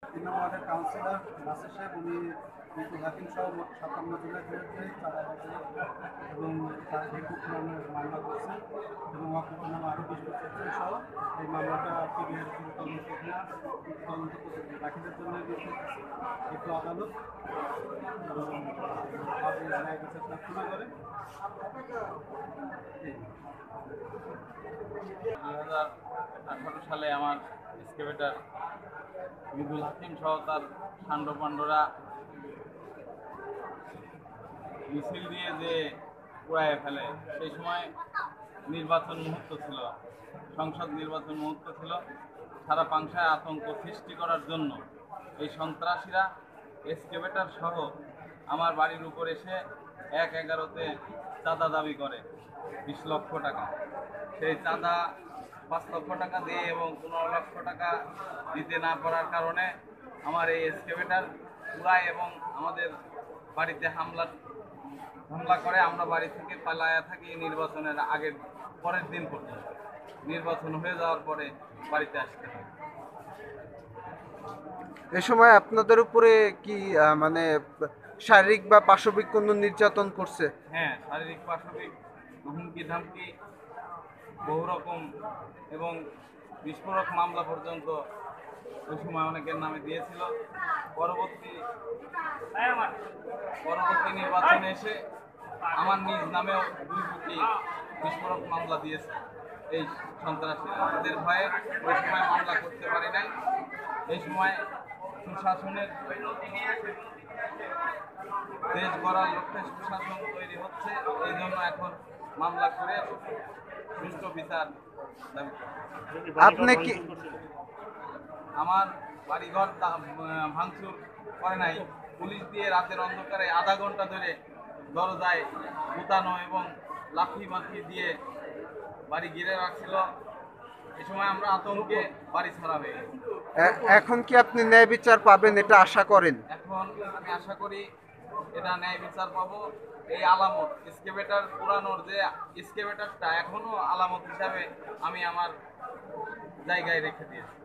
তিন নম্বর ওয়ার্ডের কাউন্সিলর নাসির সাহেব উনি মৃত্যুর হাকিম সহ মোট ৫৭ জনের বিরুদ্ধে চাঁদাবাজি এবং তার বিদ্যুৎ নামে মামলা করছে এবং ওয়াকুফ নামে আরও ২০ বছর সহ এই মামলাটা পিবিআর তদন্ত বাকিদের জন্য একটু আদালত এবং ন্যায় বিচার প্রার্থনা করে। ২০১৮ সালে আমার এক্সকেভেটর মৃদুল হাকিম সহ তার সান্ড পাণ্ডরা মিছিল দিয়ে যে পুড়ায় ফেলে, সেই সময় নির্বাচন মুহূর্ত ছিল, সংসদ নির্বাচন মুহূর্ত ছিল। সারা পাংশায় আতঙ্ক সৃষ্টি করার জন্য এই সন্ত্রাসীরা এক্সকেভেটর সহ আমার বাড়ির উপর এসে ১/১১-তে চাঁদা দাবি করে ২০ লক্ষ টাকা। সেই চাঁদা ৫ লক্ষ টাকা দিয়ে এবং ১৫ লক্ষ টাকা দিতে না পারার কারণে আমার এই এক্সকেভেটর পুরায় এবং আমাদের বাড়িতে হামলা করে। আমরা বাড়ি থেকে পালায়া থাকি নির্বাচনের আগের পরের দিন পর্যন্ত। নির্বাচন হয়ে যাওয়ার পরে বাড়িতে আসতে হয়। এ সময় আপনাদের উপরে কি মানে শারীরিক বা পাশবিক কোনো নির্যাতন করছে? হ্যাঁ, শারীরিক পাশবিক হুমকি ধামকি বহু রকম এবং বিস্ফোরক মামলা পর্যন্ত ওই সময় অনেকের নামে দিয়েছিল। পরবর্তী নির্বাচনে এসে আমার নিজ নামেও ২টি বিস্ফোরক মামলা দিয়েছে এই সন্ত্রাসীরা। আমাদের ভয়ে ওই সময় মামলা করতে পারি নাই। এই সময় সুশাসনের দেশ গড়ার লক্ষ্যে সুশাসন তৈরি হচ্ছে, এই জন্য এখন মামলা করে সুষ্ঠু বিচার দাবি করে। আপনি কি আমার বাড়িঘর ভাঙচুর করে নাই, পুলিশ দিয়ে রাতের অন্ধকারে আধা ঘন্টা ধরে দরজায় গুতানো এবং লাঠি মাঠি দিয়ে বাড়ি ঘিরে রাখছিল। এই সময় আমরা আতঙ্কে বাড়ি ছাড়া হয়ে গেছি। এখন কি আপনি ন্যায় বিচার পাবেন এটা আশা করেন? এখন আমি আশা করি এটা ন্যায় বিচার পাবো। এই আলামত এক্সকেভেটর পুরানোর যে এক্সকেভেটরটা এখনো আলামত হিসাবে আমি আমার জায়গায় রেখে দিয়েছি।